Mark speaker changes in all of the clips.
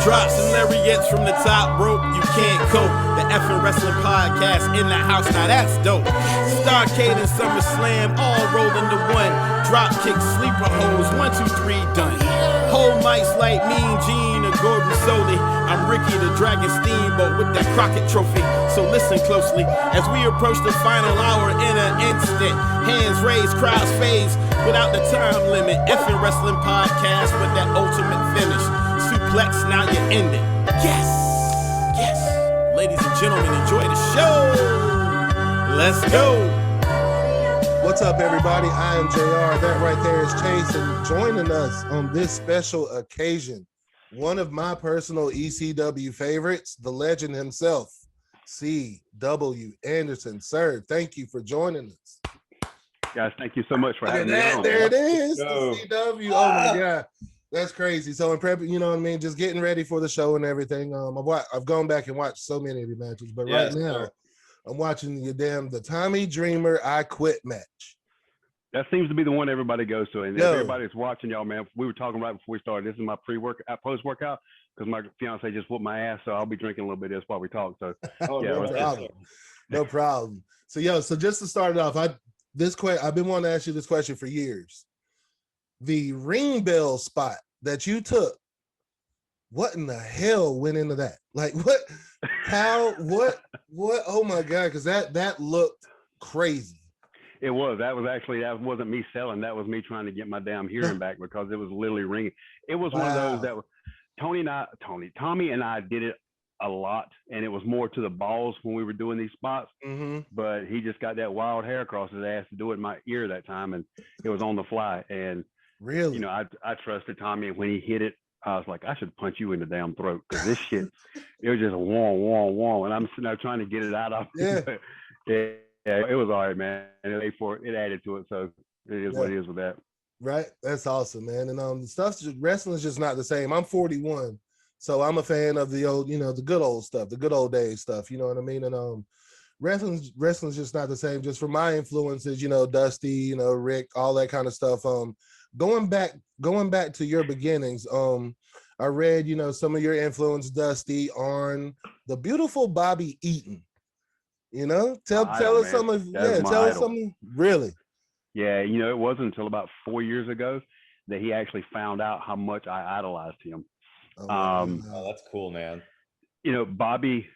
Speaker 1: drops and lariats from the top rope. You can't cope. The F'N Wrassling podcast in the house. Now that's dope. Starcade and SummerSlam all rolled into one. Drop kick, sleeper holes, 1, 2, 3, done. Whole mics like Mean Gene or Gordon Soley. I'm Ricky the Dragon Steamboat with that Crockett trophy. So listen closely as we approach the final hour in an instant. Hands raised, crowds phase without the time limit. F'N Wrassling podcast with that ultimate finish. Suplex, now you end it. Yes, yes. Ladies and gentlemen, enjoy the show. Let's go.
Speaker 2: What's up, everybody? I am JR. That right there is Chase, and joining us on this special occasion, one of my personal ECW favorites, the legend himself, C.W. Anderson. Sir, thank you for joining us.
Speaker 3: Guys, thank you so much for having me on.
Speaker 2: There it is, the CW. Oh my God, that's crazy. So in prep, you know what I mean, just getting ready for the show and everything. I've gone back and watched so many of your matches, but right now I'm watching the Tommy Dreamer I Quit match.
Speaker 3: That seems to be the one everybody goes to, and everybody's watching y'all, man. We were talking right before we started. This is my post-workout because my fiance just whooped my ass, so I'll be drinking a little bit of this while we talk. So
Speaker 2: no problem. So just to start it off, I've been wanting to ask you this question for years. The ring bell spot that you took, what in the hell went into that? Like what? How? What? Oh my God! Because that looked crazy.
Speaker 3: It was. That wasn't me selling. That was me trying to get my damn hearing back because it was literally ringing. It was one of those that was Tommy and I did it a lot, and it was more to the balls when we were doing these spots.
Speaker 2: Mm-hmm.
Speaker 3: But he just got that wild hair across his ass to do it in my ear that time, and it was on the fly. And
Speaker 2: really,
Speaker 3: you know, I trusted Tommy, and when he hit it, I was like, I should punch you in the damn throat because this shit, it was just a wah, and I'm sitting there trying to get it out of me. Yeah, it was all right, man. And it added to it, so it is what it is with that.
Speaker 2: Right, that's awesome, man. And wrestling is just not the same. I'm 41, so I'm a fan of the old, the good old stuff, the good old days stuff. You know what I mean? And wrestling's just not the same. Just from my influences, Dusty, Rick, all that kind of stuff. Going back to your beginnings, I read, some of your influence, Dusty, on the beautiful Bobby Eaton. Tell us something. Really?
Speaker 3: Yeah, it wasn't until about 4 years ago that he actually found out how much I idolized him.
Speaker 4: Oh, that's cool, man.
Speaker 3: Bobby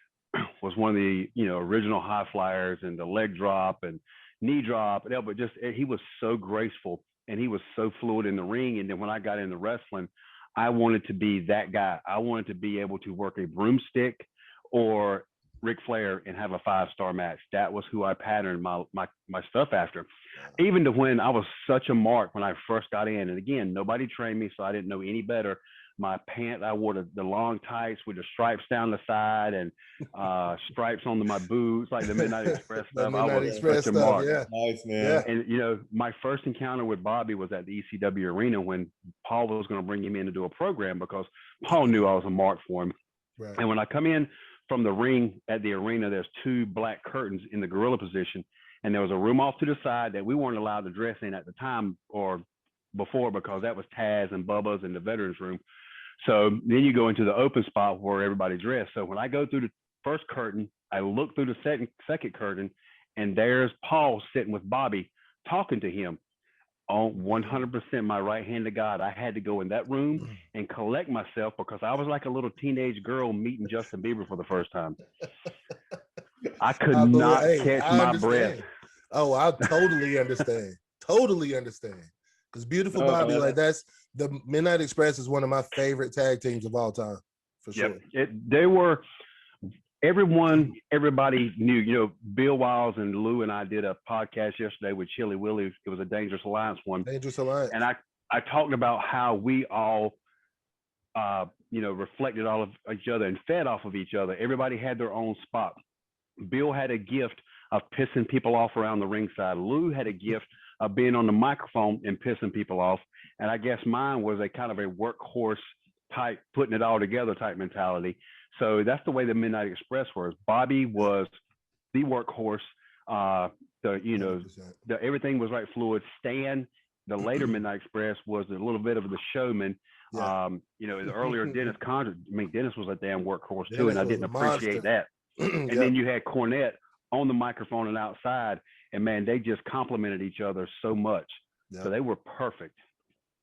Speaker 3: was one of the original high flyers, and the leg drop and knee drop, but he was so graceful. And he was so fluid in the ring. And then when I got into wrestling, I wanted to be that guy. I wanted to be able to work a broomstick or Ric Flair and have a 5-star match. That was who I patterned my stuff after. Even to when I was such a mark when I first got in. And again, nobody trained me, so I didn't know any better. My pants, I wore the long tights with the stripes down the side and stripes on my boots, like the Midnight Express stuff. I was such a mark.
Speaker 2: Yeah.
Speaker 4: Nice, man.
Speaker 3: Yeah. And, my first encounter with Bobby was at the ECW arena when Paul was going to bring him in to do a program because Paul knew I was a mark for him.
Speaker 2: Right.
Speaker 3: And when I come in from the ring at the arena, there's 2 black curtains in the gorilla position. And there was a room off to the side that we weren't allowed to dress in at the time or before because that was Taz and Bubba's and the veterans room. So then you go into the open spot where everybody dressed. So when I go through the first curtain, I look through the second curtain, and there's Paul sitting with Bobby talking to him. On 100% my right hand to God, I had to go in that room and collect myself because I was like a little teenage girl meeting Justin Bieber for the first time. I could not catch my breath.
Speaker 2: Oh, I totally understand. Totally understand. Because beautiful Bobby, like that's the Midnight Express is one of my favorite tag teams of all time, for sure.
Speaker 3: They were everybody knew. Bill Wiles and Lou and I did a podcast yesterday with Chili Willie. It was a Dangerous Alliance one.
Speaker 2: Dangerous Alliance.
Speaker 3: And I talked about how we all, reflected all of each other and fed off of each other. Everybody had their own spot. Bill had a gift of pissing people off around the ringside. Lou had a gift of being on the microphone and pissing people off. And I guess mine was a kind of a workhorse type, putting it all together type mentality. So that's the way the Midnight Express was. Bobby was the workhorse. Everything was right fluid. Stan, the later Midnight Express, was a little bit of the showman.
Speaker 2: Yeah.
Speaker 3: You know, earlier Dennis Condon, I mean, Dennis was a damn workhorse too,
Speaker 2: Dennis
Speaker 3: and I
Speaker 2: was
Speaker 3: didn't
Speaker 2: a
Speaker 3: appreciate
Speaker 2: monster.
Speaker 3: that. And
Speaker 2: Yep.
Speaker 3: then you had Cornette on the microphone and outside, and man, they just complimented each other so much.
Speaker 2: Yep.
Speaker 3: So they were perfect.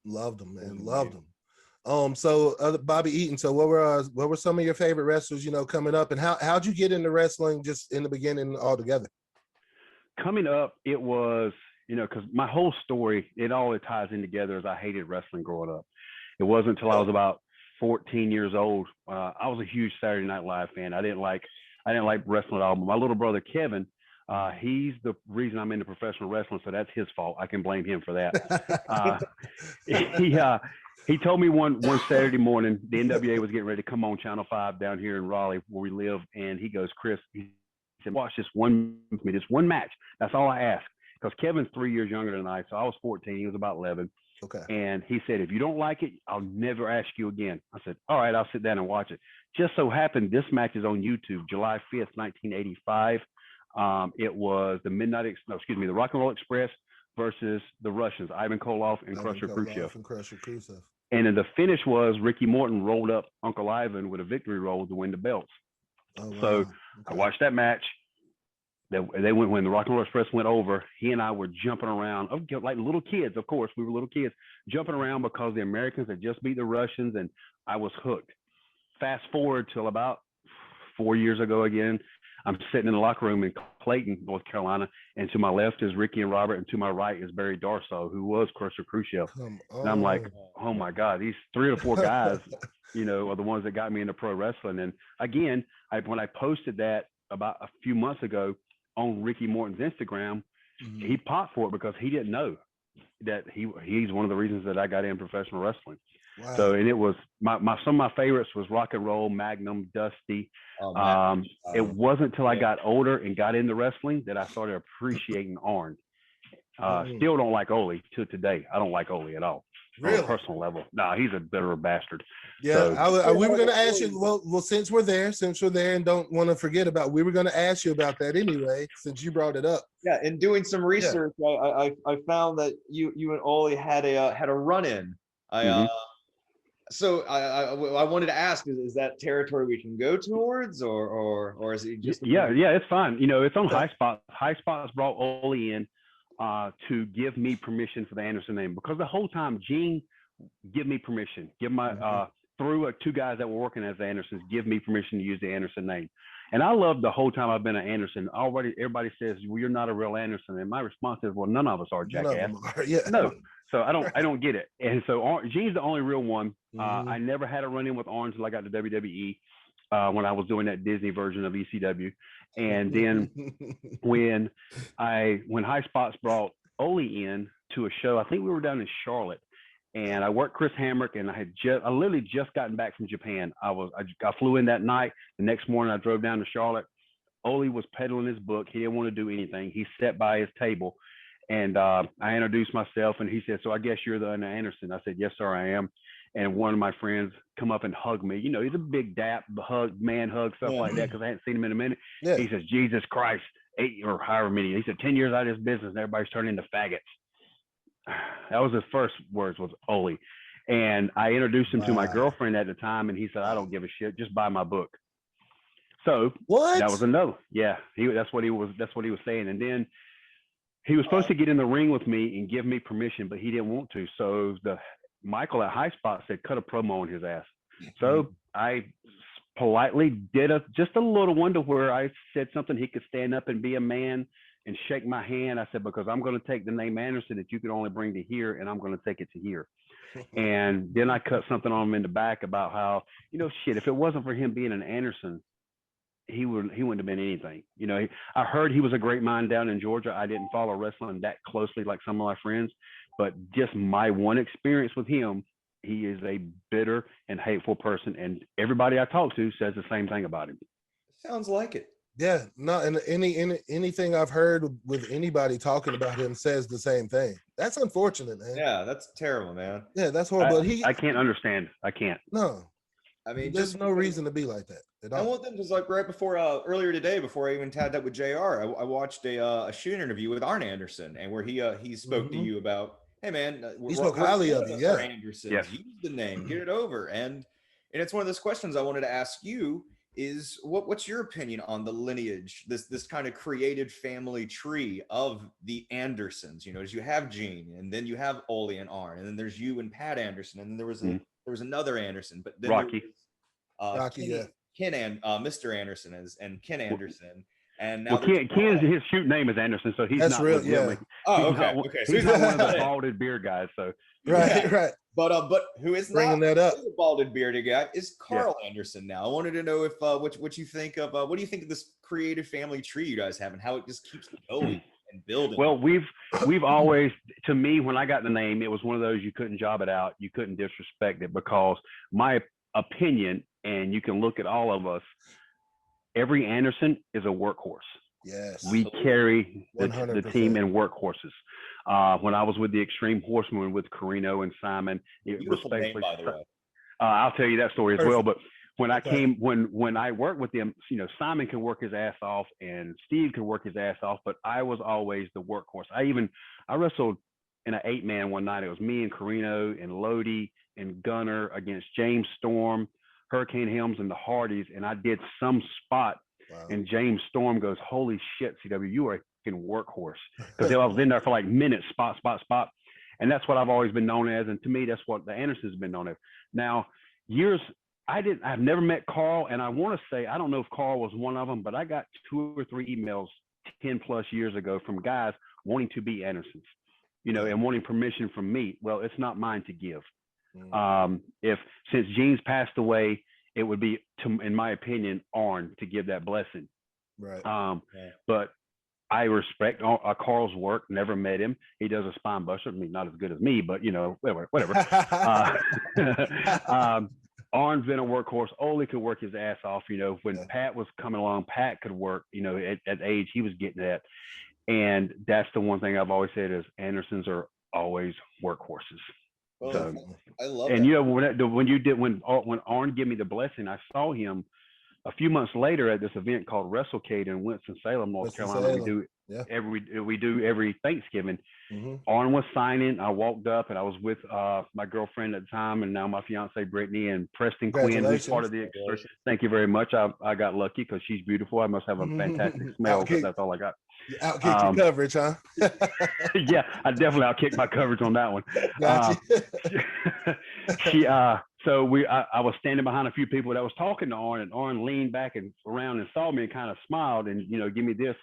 Speaker 2: Loved them, man. Loved them. So Bobby Eaton. So what were some of your favorite wrestlers, you know, coming up, and how'd you get into wrestling just in the beginning altogether?
Speaker 3: Coming up, it was, you know, because my whole story, it all ties in together as I hated wrestling growing up. It wasn't until I was about 14 years old. I was a huge Saturday Night Live fan. I didn't like wrestling at all. But my little brother Kevin, he's the reason I'm into professional wrestling, so that's his fault. I can blame him for that. He told me one Saturday morning, the NWA was getting ready to come on Channel 5 down here in Raleigh where we live, and he goes, Chris, he said, watch this one with me, just one match. That's all I ask. Because Kevin's 3 years younger than I, so I was 14, he was about 11.
Speaker 2: Okay.
Speaker 3: And he said, if you don't like it, I'll never ask you again. I said, all right, I'll sit down and watch it. Just so happened, this match is on YouTube, July 5th, 1985. It was the Rock and Roll Express versus the Russians, Ivan Koloff and Crusher Khrushchev. And then the finish was Ricky Morton rolled up Uncle Ivan with a victory roll to win the belts. Oh, wow. So okay. I watched that match. They went when the Rock and Roll Express went over. He and I were jumping around like little kids. Of course, we were little kids jumping around because the Americans had just beat the Russians, and I was hooked. Fast forward till about 4 years ago again. I'm sitting in the locker room in Clayton, North Carolina, and to my left is Ricky and Robert, and to my right is Barry Darsow, who was Crusher Khrushchev. And I'm like, oh my God, these 3 or 4 guys, you know, are the ones that got me into pro wrestling. And again, when I posted that about a few months ago on Ricky Morton's Instagram, he popped for it because he didn't know that he's one of the reasons that I got in professional wrestling. Wow. So, and it was some of my favorites was Rock and Roll, Magnum, Dusty. It wasn't until I got older and got into wrestling that I started appreciating Arn. Still don't like Ole to today. I don't like Ole at all. Really? On a personal level. No, he's a bitter bastard.
Speaker 2: Yeah, so, we were going to ask you, well, since we're there and don't want to forget about, we were going to ask you about that anyway, since you brought it up.
Speaker 4: Yeah, in doing some research, I found that you and Ole had a run-in. So I wanted to ask, is that territory we can go towards, or is it just?
Speaker 3: Yeah, it's fine. You know, it's on High Spots. High Spots brought Ole in to give me permission for the Anderson name, because the whole time Gene give me permission, give my through 2 guys that were working as the Andersons, give me permission to use the Anderson name. And I love the whole time I've been an Anderson. Already, everybody says, well, you're not a real Anderson. And my response is, well, none of us are, jackass. No. So I don't get it. And so Gene's the only real one. I never had a run-in with Arn until I got to WWE when I was doing that Disney version of ECW. And then when High Spots brought Ole in to a show, I think we were down in Charlotte, and I worked Chris Hamrick, and I literally just gotten back from Japan. I flew in that night. The next morning I drove down to Charlotte. Ole was peddling his book. He didn't want to do anything. He sat by his table, and I introduced myself, and he said, so I guess you're the Anderson. I said, yes, sir, I am. And one of my friends come up and hug me. You know, he's a big dap, man hug, stuff like that, because I hadn't seen him in a minute. Yeah. He says, Jesus Christ, 8 or however many. He said, 10 years out of this business, and everybody's turning into faggots. That was his first words, was Ole. And I introduced him to my girlfriend at the time, and he said, I don't give a shit, just buy my book. So that was a no. Yeah, that's what he was saying. And then he was supposed to get in the ring with me and give me permission, but he didn't want to. So Michael at High Spot said, cut a promo on his ass. So I politely did just a little one to where I said something he could stand up and be a man and shake my hand. I said, because I'm going to take the name Anderson that you could only bring to here, and I'm going to take it to here. And then I cut something on him in the back about how, you know, shit, if it wasn't for him being an Anderson, he wouldn't have been anything. You know, I heard he was a great mind down in Georgia. I didn't follow wrestling that closely like some of my friends, but just my one experience with him, he is a bitter and hateful person. And everybody I talk to says the same thing about him.
Speaker 4: Sounds like it.
Speaker 2: Yeah, no, and anything I've heard with anybody talking about him says the same thing. That's unfortunate, man.
Speaker 4: Yeah, that's terrible, man.
Speaker 2: Yeah, that's horrible.
Speaker 3: I can't understand. I can't.
Speaker 2: No.
Speaker 4: I mean,
Speaker 2: there's no reason to be like that at all.
Speaker 4: I want them just like right before earlier today, before I even tagged up with JR, I watched a shoot interview with Arn Anderson, and where he spoke to you about hey man,
Speaker 2: He spoke highly of it. Yeah.
Speaker 4: Andersons.
Speaker 3: Yes.
Speaker 4: Use the name, get it over. And it's one of those questions I wanted to ask you is what's your opinion on the lineage, this kind of created family tree of the Andersons? You know, as you have Gene, and then you have Ole and Arn, and then there's you and Pat Anderson, and then there was another Anderson, but then
Speaker 3: Rocky.
Speaker 2: Rocky, yeah.
Speaker 4: Ken and Mr. Anderson and Ken Anderson. And now
Speaker 3: Ken's his shoot name is Anderson, so he's
Speaker 2: That's
Speaker 3: not
Speaker 2: real,
Speaker 3: with
Speaker 2: yeah.
Speaker 3: Willie.
Speaker 4: Oh,
Speaker 3: He's
Speaker 4: okay,
Speaker 3: not,
Speaker 4: okay.
Speaker 3: So he's not one of the balded beard guys. So
Speaker 2: Right.
Speaker 4: But who is
Speaker 2: Bringing
Speaker 4: not
Speaker 2: that up.
Speaker 4: the balded bearded guy is Carl Anderson. Now I wanted to know if what you think of what do you think of this creative family tree you guys have and how it just keeps going and building?
Speaker 3: Well, we've always, to me, when I got the name, it was one of those you couldn't job it out, you couldn't disrespect it, because my opinion, and you can look at all of us, every Anderson is a workhorse.
Speaker 2: Yes.
Speaker 3: We carry the
Speaker 2: 100%.
Speaker 3: team in workhorses. When I was with the Extreme Horsemen with Carino and Simon,
Speaker 4: Beautiful name, by the way.
Speaker 3: I'll tell you that story as well. But when I
Speaker 2: Okay.
Speaker 3: came, when I worked with them, you know, Simon could work his ass off and Steve could work his ass off, but I was always the workhorse. I wrestled in an 8-man one night. It was me and Carino and Lodi and Gunner against James Storm, Hurricane Helms, and the Hardys, and I did some spot.
Speaker 2: Wow.
Speaker 3: And James Storm goes, "Holy shit, CW, you are a fucking workhorse." Because I was in there for like minutes, spot. And that's what I've always been known as. And to me, that's what the Andersons have been known as. Now, I've never met Carl. And I want to say, I don't know if Carl was one of them, but I got 2 or 3 emails 10 plus years ago from guys wanting to be Andersons, you know, and wanting permission from me. Well, it's not mine to give. Since Gene's passed away, it would be, in my opinion, Arn to give that blessing.
Speaker 2: Right.
Speaker 3: But I respect Carl's work. Never met him. He does a spine buster. I mean, not as good as me, but you know, whatever. Arn's been a workhorse. Ole could work his ass off. You know, when Pat was coming along, Pat could work. You know, at age he was getting at, and that's the one thing I've always said is Andersons are always workhorses.
Speaker 4: Well,
Speaker 3: So,
Speaker 4: I love
Speaker 3: and
Speaker 4: that.
Speaker 3: you know, when Arn gave me the blessing, I saw him a few months later at this event called WrestleCade in Winston-Salem, North Carolina. We do every Thanksgiving. Arn was signing. I walked up and I was with my girlfriend at the time, and now my fiance Brittany, and Preston Quinn, who's part of the excursion. Thank you very much. I got lucky because she's beautiful. I must have a fantastic smell, because that's all I got.
Speaker 2: Outkick your coverage, huh?
Speaker 3: Yeah, I definitely outkicked my coverage on that one. I was standing behind a few people that was talking to Arn, and Arn leaned back and around and saw me and kind of smiled and, you know, give me this.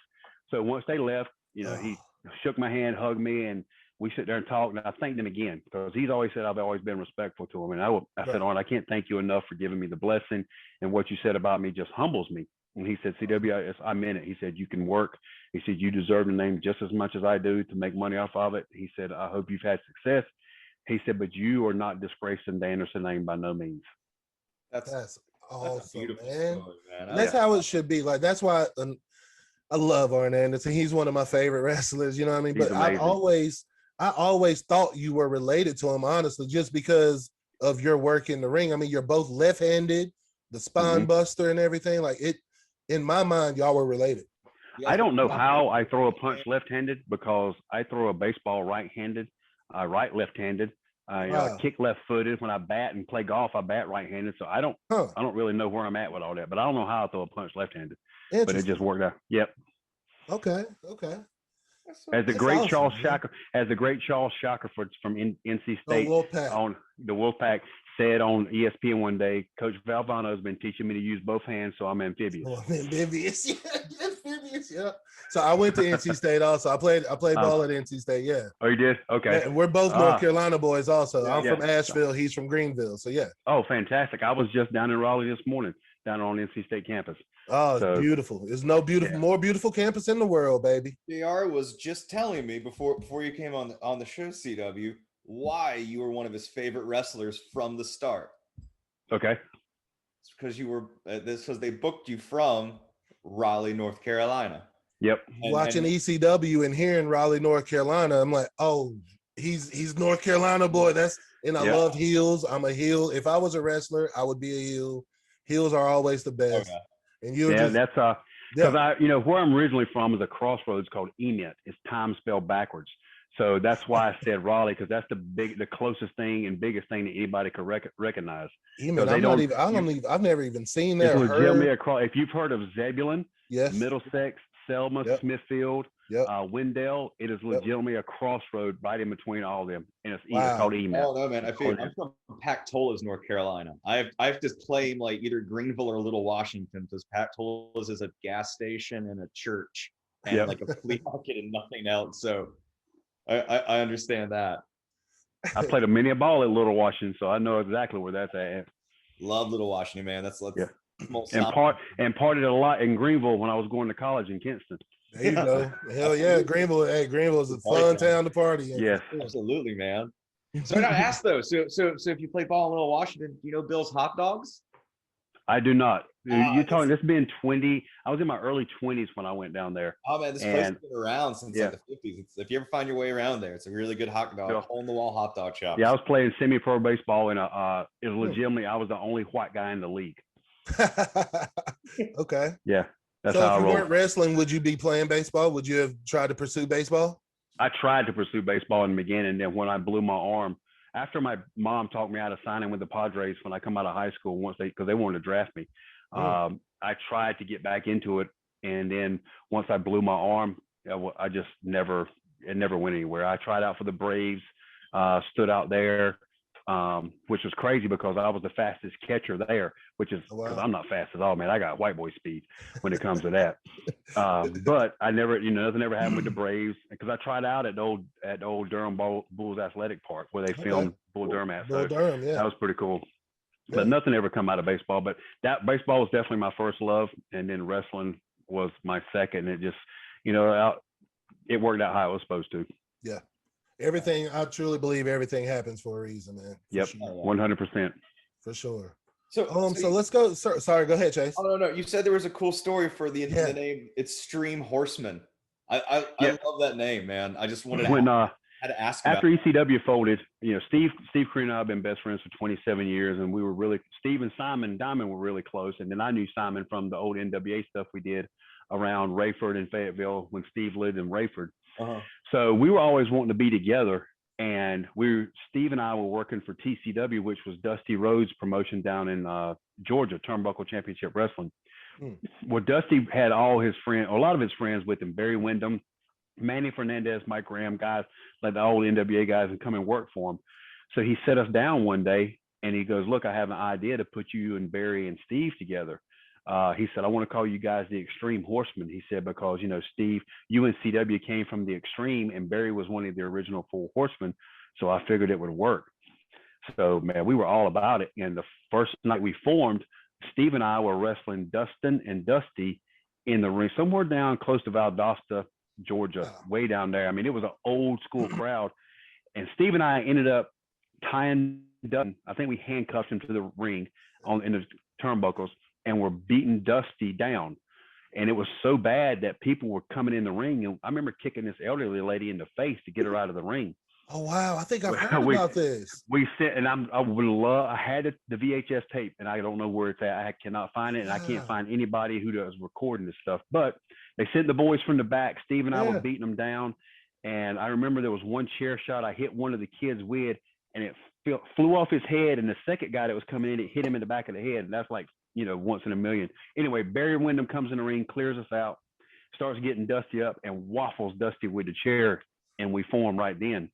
Speaker 3: So once they left, you know, he shook my hand, hugged me, and we sit there and talked. And I thanked him again, because he's always said I've always been respectful to him. And I said, Arn, I can't thank you enough for giving me the blessing, and what you said about me just humbles me. And he said, CW, I meant it. He said, you can work. He said, you deserve the name just as much as I do to make money off of it. He said, I hope you've had success. He said, but you are not disgracing the Anderson name by no means.
Speaker 2: That's awesome,
Speaker 4: beautiful
Speaker 2: man.
Speaker 4: story, man.
Speaker 2: That's how it should be. Like, that's why I love Arn Anderson. He's one of my favorite wrestlers, you know what I mean?
Speaker 3: He's
Speaker 2: But
Speaker 3: amazing.
Speaker 2: I always thought you were related to him, honestly, just because of your work in the ring. I mean, you're both left-handed, the spine buster and everything. Like, it, in my mind, y'all were related.
Speaker 3: I don't know how I throw a punch left-handed, because I throw a baseball right-handed, left-handed. I kick left-footed. When I bat and play golf, I bat right-handed. So I don't really know where I'm at with all that, but I don't know how I throw a punch left-handed. But it just worked out. Yep.
Speaker 2: Okay.
Speaker 3: As the great Charles Shocker from NC State on the Wolfpack said on ESPN one day, Coach Valvano has been teaching me to use both hands, so I'm amphibious.
Speaker 2: Amphibious, yeah. So I went to NC State also. I played ball at NC State, yeah.
Speaker 3: Oh, you did? Okay.
Speaker 2: Yeah, and we're both North Carolina boys also. I'm from
Speaker 3: Yeah.
Speaker 2: Asheville. He's from Greenville, so yeah.
Speaker 3: Oh, fantastic. I was just down in Raleigh this morning, down on NC State campus.
Speaker 2: Oh, it's beautiful. There's no more beautiful campus in the world, baby.
Speaker 4: JR was just telling me before you came on the show, CW, why you were one of his favorite wrestlers from the start.
Speaker 3: Okay.
Speaker 4: It's because you were because they booked you from Raleigh, North Carolina.
Speaker 3: Yep.
Speaker 2: Watching ECW and hearing Raleigh, North Carolina, I'm like, oh, he's North Carolina boy. I love heels. I'm a heel. If I was a wrestler, I would be a heel. Heels are always the best.
Speaker 4: Okay.
Speaker 2: And
Speaker 3: that's because where I'm originally from is a crossroads called Emet. It's time spelled backwards. So that's why I said Raleigh, because that's the closest thing and biggest thing that anybody could recognize.
Speaker 2: Even I've never even seen that.
Speaker 3: It's legitimately across. If you've heard of Zebulon,
Speaker 2: yes,
Speaker 3: Middlesex, Selma,
Speaker 2: yep.
Speaker 3: Smithfield,
Speaker 2: Yep.
Speaker 3: Wendell, it is legitimately a crossroad right in between all of them, and it's called Email.
Speaker 4: Oh no, man! I'm from Pactolus, North Carolina. I have to claim like either Greenville or Little Washington, because Pactolus is a gas station and a church and like a flea market and nothing else. So I understand that.
Speaker 3: I played a mini ball at Little Washington, so I know exactly where that's at.
Speaker 4: Love Little Washington, man. That's
Speaker 3: and partied a lot in Greenville when I was going to college in Kinston.
Speaker 2: There you go. Hell yeah, Greenville. Hey, Greenville is a fun town to party in.
Speaker 3: Yes,
Speaker 4: absolutely, man. So I got to ask though. So if you play ball in Little Washington, do you know Bill's Hot Dogs?
Speaker 3: I do not. You talking? This has been 20. I was in my early 20s when I went down there.
Speaker 4: Oh man, this place has been around since like the 50s. If you ever find your way around there, it's a really good hot dog, hole in the wall hot dog shop.
Speaker 3: Yeah, I was playing semi-pro baseball, and it was legitimately I was the only white guy in the league.
Speaker 2: Okay.
Speaker 3: Yeah, that's
Speaker 2: so
Speaker 3: how I roll.
Speaker 2: If you weren't wrestling, would you be playing baseball? Would you have tried to pursue baseball?
Speaker 3: I tried to pursue baseball in the beginning, and then when I blew my arm, after my mom talked me out of signing with the Padres when I come out of high school, because they wanted to draft me, I tried to get back into it, and then once I blew my arm, I just never went anywhere. I tried out for the Braves, stood out there, which was crazy because I was the fastest catcher there, which is because I'm not fast at all, man. I got white boy speed when it comes to that. But I never, nothing ever happened with the Braves, because I tried out at the old Durham Bulls Athletic Park where they filmed Bull Durham at. So
Speaker 2: Durham, yeah.
Speaker 3: That was pretty cool. But nothing ever come out of baseball. But that baseball was definitely my first love, and then wrestling was my second. It just, it worked out how it was supposed to.
Speaker 2: Yeah. Everything, I truly believe everything happens for a reason, man.
Speaker 3: Yep, 100%.
Speaker 2: For sure.
Speaker 4: So
Speaker 2: let's go. Sorry, go ahead, Chase.
Speaker 4: Oh no, you said there was a cool story for the name Extreme Horseman. I love that name, man. I just wanted to ask
Speaker 3: after ECW folded. Steve Crean and I have been best friends for 27 years, and we were really Steve and Simon Diamond were really close, and then I knew Simon from the old NWA stuff we did around Rayford and Fayetteville when Steve lived in Rayford. So we were always wanting to be together, and Steve and I were working for TCW, which was Dusty Rhodes' promotion down in Georgia, Turnbuckle Championship Wrestling. Well, Dusty had all his friends, a lot of his friends with him, Barry Windham, Manny Fernandez, Mike Graham, guys like the old NWA guys, and come and work for him. So he set us down one day, and he goes, "Look, I have an idea to put you and Barry and Steve together." He said, "I want to call you guys the Extreme Horsemen." He said, because, Steve, you and CW came from the Extreme, and Barry was one of the original Four Horsemen. So I figured it would work. So, man, we were all about it. And the first night we formed, Steve and I were wrestling Dustin and Dusty in the ring, somewhere down close to Valdosta, Georgia, way down there. I mean, it was an old school crowd. And Steve and I ended up tying Dustin. I think we handcuffed him to the ring in the turnbuckles, and we're beating Dusty down. And it was so bad that people were coming in the ring. And I remember kicking this elderly lady in the face to get her out of the ring.
Speaker 2: Oh, wow. I think I've heard about this.
Speaker 3: We sit, and I had the VHS tape, and I don't know where it's at. I cannot find it, and I can't find anybody who does recording this stuff. But they sent the boys from the back. Steve and I were beating them down. And I remember there was one chair shot I hit one of the kids with, and it flew off his head. And the second guy that was coming in, it hit him in the back of the head. And that's like, once in a million. Anyway, Barry Windham comes in the ring, clears us out, starts getting Dusty up, and waffles Dusty with the chair, and we form right then.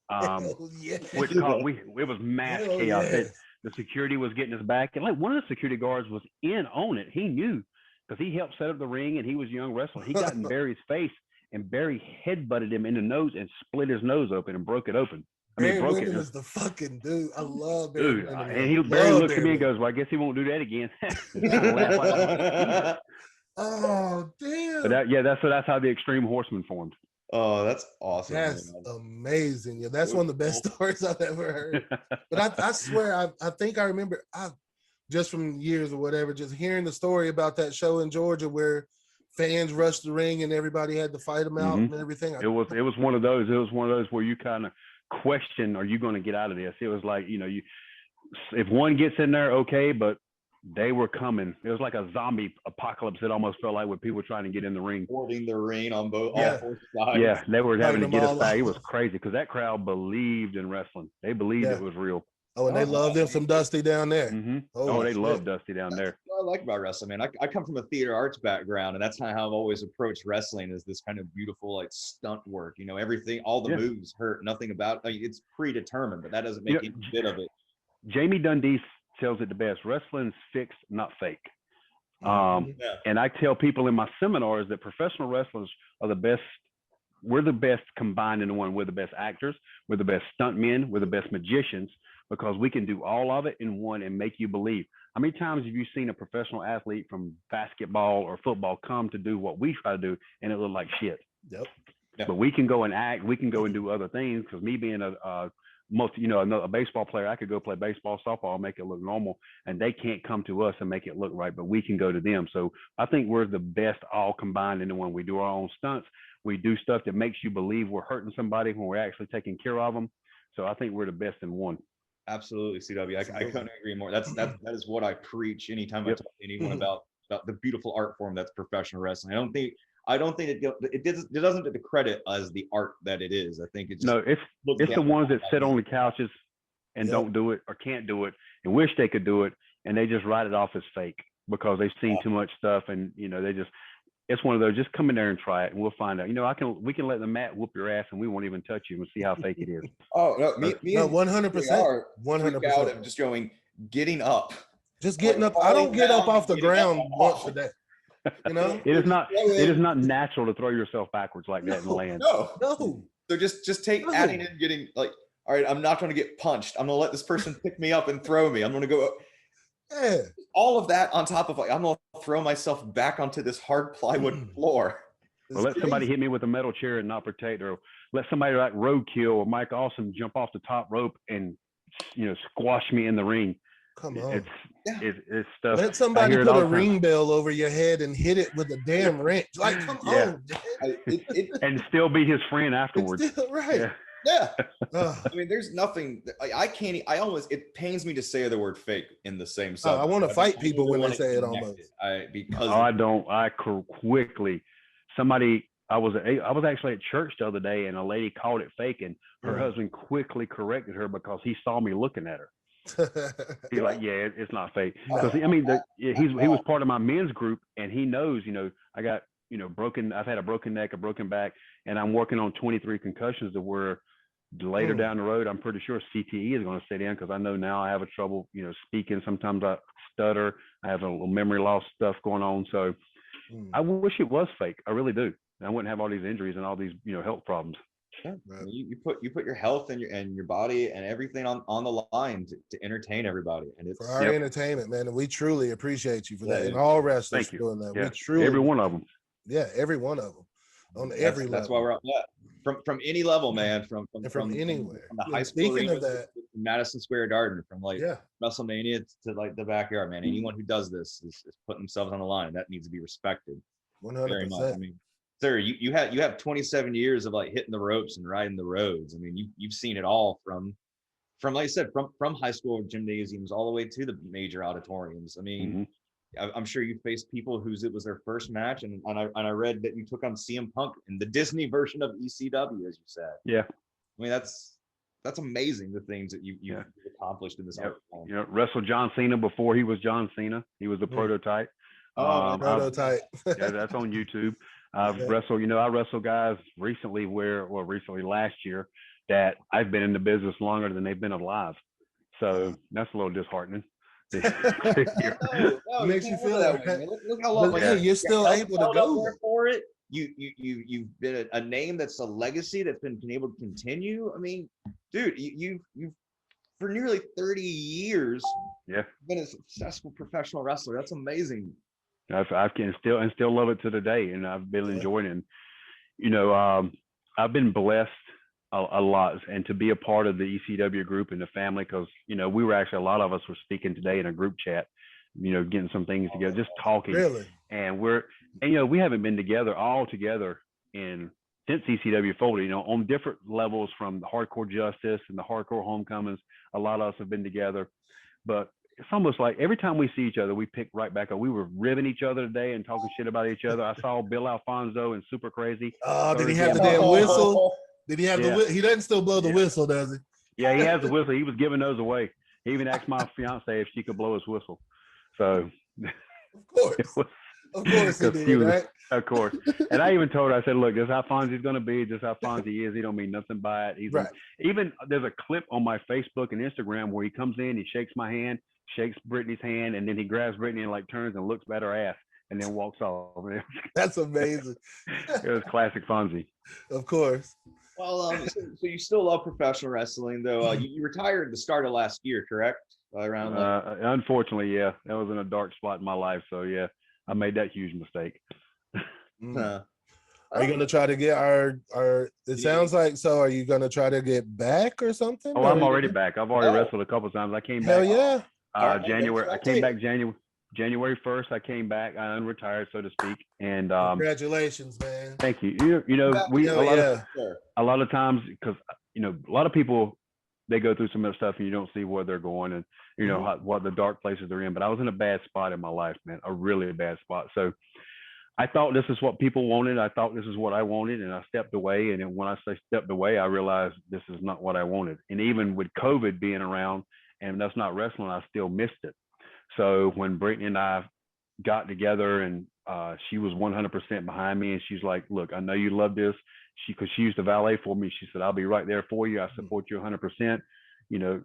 Speaker 3: It was mass chaos. The security was getting us back, and like one of the security guards was in on it. He knew, because he helped set up the ring, and he was a young wrestler. He got in Barry's face, and Barry headbutted him in the nose and split his nose open and broke it open.
Speaker 2: Barry Windham is the fucking dude. I love Barry Windham.
Speaker 3: And Barry looks at me and goes, "Well, I guess he won't do that again."
Speaker 2: Oh, damn.
Speaker 3: But that's how the Extreme Horsemen formed.
Speaker 4: Oh, that's awesome.
Speaker 2: That's amazing. Yeah, that's one of the best stories I've ever heard. But I swear, I think I remember, just from years or whatever, just hearing the story about that show in Georgia where fans rushed the ring and everybody had to fight them out and everything.
Speaker 3: It was one of those. It was one of those where you kind of question, are you going to get out of this? It was like, if one gets in there, okay, but they were coming. It was like a zombie apocalypse. It almost felt like with people trying to get in the ring.
Speaker 4: Holding the ring on all
Speaker 2: Yeah.
Speaker 4: four sides.
Speaker 3: Yeah, they were having to
Speaker 2: Fighting
Speaker 3: get
Speaker 2: them
Speaker 3: us
Speaker 2: all
Speaker 3: back. It
Speaker 2: off.
Speaker 3: was crazy because that crowd believed in wrestling. They believed
Speaker 2: Yeah.
Speaker 3: it was real.
Speaker 2: Oh, and they love them some Dusty down there.
Speaker 3: Mm-hmm.
Speaker 2: Oh,
Speaker 3: Oh, they
Speaker 2: shit.
Speaker 3: love Dusty down there.
Speaker 4: What I like about wrestling, man. I come from a theater arts background, and that's kind of how I've always approached wrestling, is this kind of beautiful like stunt work. You know, everything, all the
Speaker 3: Yeah.
Speaker 4: moves hurt, nothing about it's predetermined, but that doesn't make any bit of it.
Speaker 3: Jamie Dundee tells it the best. Wrestling's fixed, not fake.
Speaker 2: Mhm.
Speaker 4: Yeah.
Speaker 3: And I tell people in my seminars that professional wrestlers are the best. We're the best combined into one. We're the best actors. We're the best stuntmen. We're the best magicians, because we can do all of it in one and make you believe. How many times have you seen a professional athlete from basketball or football come to do what we try to do and it looked like shit?
Speaker 2: Yep.
Speaker 4: Yeah.
Speaker 3: But we can go and act. We can go and do other things, because me being a baseball player, I could go play baseball, softball, and make it look normal, and they can't come to us and make it look right, but we can go to them. So I think we're the best all combined into one. We do our own stunts. We do stuff that makes you believe we're hurting somebody when we're actually taking care of them. So I think we're the best in one.
Speaker 4: Absolutely, CW. I couldn't agree more. That is what I preach anytime I
Speaker 3: Yep.
Speaker 4: talk to anyone about the beautiful art form that's professional wrestling. I don't think it doesn't get the credit as the art that it is. I think it just
Speaker 3: it's the ones that sit on the couches and
Speaker 2: Yep.
Speaker 3: don't do it or can't do it and wish they could do it, and they just write it off as fake because they've seen too much stuff, and it's one of those, just come in there and try it and we'll find out. We can let the mat whoop your ass and we won't even touch you and see how fake it is.
Speaker 4: Oh no, me
Speaker 2: No,
Speaker 4: and
Speaker 2: 100%.
Speaker 4: 100%. Of just getting up.
Speaker 2: Just getting up. I don't get up off the ground once a day. You know?
Speaker 3: It is not natural to throw yourself backwards like that and land.
Speaker 2: No.
Speaker 4: So just adding in getting like, all right, I'm not going to get punched. I'm going to let this person pick me up and throw me. I'm going to go.
Speaker 2: Yeah.
Speaker 4: All of that on top of like, I'm going to throw myself back onto this hard plywood floor.
Speaker 3: Or let somebody hit me with a metal chair and not protect, or let somebody like Roadkill or Mike Awesome jump off the top rope and squash me in the ring.
Speaker 2: Come on.
Speaker 3: It's stuff.
Speaker 2: Let somebody put a ring bell over your head and hit it with a damn wrench. Like, come on.
Speaker 3: And still be his friend afterwards.
Speaker 2: It's still, right.
Speaker 4: Yeah. I mean, there's nothing. It pains me to say the word fake in the same subject.
Speaker 2: I want to fight people when they say it almost.
Speaker 3: I was actually at church the other day and a lady called it fake, and her husband quickly corrected her because he saw me looking at her. He's like, yeah, it's not fake. Because he was part of my men's group, and he knows, I got, I've had a broken neck, a broken back, and I'm working on 23 concussions to where later down the road, I'm pretty sure CTE is going to set in, because I know now I have a trouble, speaking. Sometimes I stutter. I have a little memory loss stuff going on. So I wish it was fake. I really do. I wouldn't have all these injuries and all these, health problems.
Speaker 4: Yeah. Right. You put your health and your body and everything on the line to entertain everybody, and it's
Speaker 2: for our entertainment, man. And we truly appreciate you for that, and
Speaker 3: Yeah.
Speaker 2: all wrestlers
Speaker 3: Thank you.
Speaker 2: doing that.
Speaker 3: Yeah.
Speaker 2: We truly,
Speaker 3: every one of them.
Speaker 2: Yeah, every one of them on every level.
Speaker 4: That's why we're up. Yeah. From any level, man. From
Speaker 2: anywhere.
Speaker 4: From the high school
Speaker 2: Speaking of that,
Speaker 4: to Madison Square Garden, from WrestleMania to like the backyard, man. Anyone who does this is putting themselves on the line, and that needs to be respected.
Speaker 2: 100%.
Speaker 4: I mean, sir, you have 27 years of like hitting the ropes and riding the roads. I mean, you've seen it all from like I said, from high school gymnasiums all the way to the major auditoriums. I mean, I'm sure you faced people whose it was their first match, and I read that you took on CM Punk in the Disney version of ECW, as you said.
Speaker 3: Yeah.
Speaker 4: I mean, that's amazing, the things that you've accomplished in this art form.
Speaker 3: Wrestled John Cena before he was John Cena. He was the prototype.
Speaker 2: Prototype.
Speaker 3: That's on YouTube. I've wrestled, I wrestled guys recently last year that I've been in the business longer than they've been alive. So that's a little disheartening.
Speaker 2: No, makes you feel that way.
Speaker 4: Look how long
Speaker 2: you're still able to go
Speaker 4: for it. You've been a name that's a legacy that's been able to continue. I mean, dude, you've for nearly 30 years been a successful professional wrestler. That's amazing.
Speaker 3: I can still love it to today, and I've been enjoying it. I've been blessed a lot, and to be a part of the ECW group and the family, because we were actually, a lot of us were speaking today in a group chat, getting some things together, just talking.
Speaker 2: Really?
Speaker 3: And we haven't been all together since ECW folded, on different levels, from the Hardcore Justice and the Hardcore Homecomings. A lot of us have been together, but it's almost like every time we see each other, we pick right back up. We were ribbing each other today and talking shit about each other. I saw Bill Alfonso and Super Crazy.
Speaker 2: Oh, did he
Speaker 3: Thursday.
Speaker 2: have the damn whistle? Did he have the? He doesn't still blow the whistle, does he?
Speaker 3: Yeah, he has the whistle. He was giving those away. He even asked my fiance if she could blow his whistle. So,
Speaker 2: of course he did, right?
Speaker 3: Of course. And I even told her, I said, look, this is how Fonzie's going to be. This is how Fonzie is. He don't mean nothing by it. He's even there's a clip on my Facebook and Instagram where he comes in, he shakes my hand, shakes Brittany's hand, and then he grabs Brittany and like turns and looks at her ass and then walks off.
Speaker 2: That's amazing.
Speaker 3: It was classic Fonzie.
Speaker 2: Of course.
Speaker 4: Well, so you still love professional wrestling, though. You retired at the start of last year, correct? Around.
Speaker 3: Unfortunately, yeah, that was in a dark spot in my life. So yeah, I made that huge mistake.
Speaker 2: Are you gonna try to get our? It sounds like so. Are you gonna try to get back or something?
Speaker 3: Oh, I'm already back. I've already wrestled a couple of times. I came back.
Speaker 2: Hell yeah!
Speaker 3: January. I came back January 1st. I came back. I unretired, so to speak. And
Speaker 2: congratulations, man.
Speaker 3: Thank you. You know, a lot of times, because a lot of people, they go through some of the stuff and you don't see where they're going and what the dark places they're in. But I was in a bad spot in my life, man, a really bad spot. So I thought this is what people wanted. I thought this is what I wanted, and I stepped away. And then when I say stepped away, I realized this is not what I wanted. And even with COVID being around, and that's not wrestling, I still missed it. So when Brittany and I got together, and she was 100% behind me, and she's like, "Look, I know you love this." Because she used to valet for me. She said, "I'll be right there for you. I support you 100%.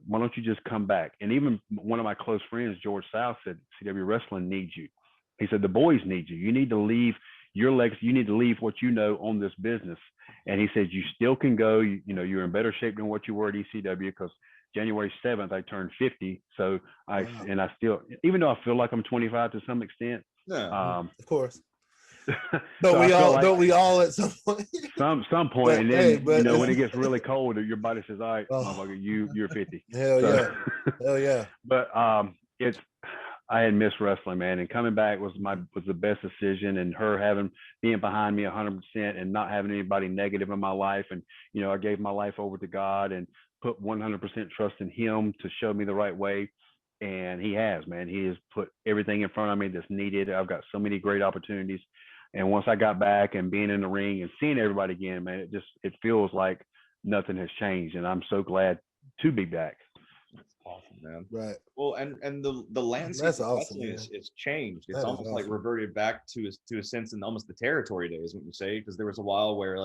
Speaker 3: Why don't you just come back?" And even one of my close friends, George South, said, "CW Wrestling needs you." He said, "The boys need you. You need to leave your legacy. You need to leave what you know on this business." And he said, "You still can go. You're in better shape than what you were at ECW because January 7th, I turned 50. So I still, even though I feel like I'm 25 to some extent.
Speaker 2: Of course. Don't we all at some point?
Speaker 3: some point, and then when it gets really cold, your body says, "All right, motherfucker, you're 50."
Speaker 2: Hell yeah.
Speaker 3: But I had missed wrestling, man, and coming back was the best decision. And her being behind me 100% and not having anybody negative in my life, and I gave my life over to God and put 100% trust in Him to show me the right way. And He has, man. He has put everything in front of me that's needed. I've got so many great opportunities. And once I got back and being in the ring and seeing everybody again, man, it feels like nothing has changed. And I'm so glad to be back.
Speaker 4: That's awesome, man.
Speaker 2: Right.
Speaker 4: Well, and the landscape of wrestling is changed. It's almost like reverted back to a sense in almost the territory days, wouldn't you say? Because there was a while where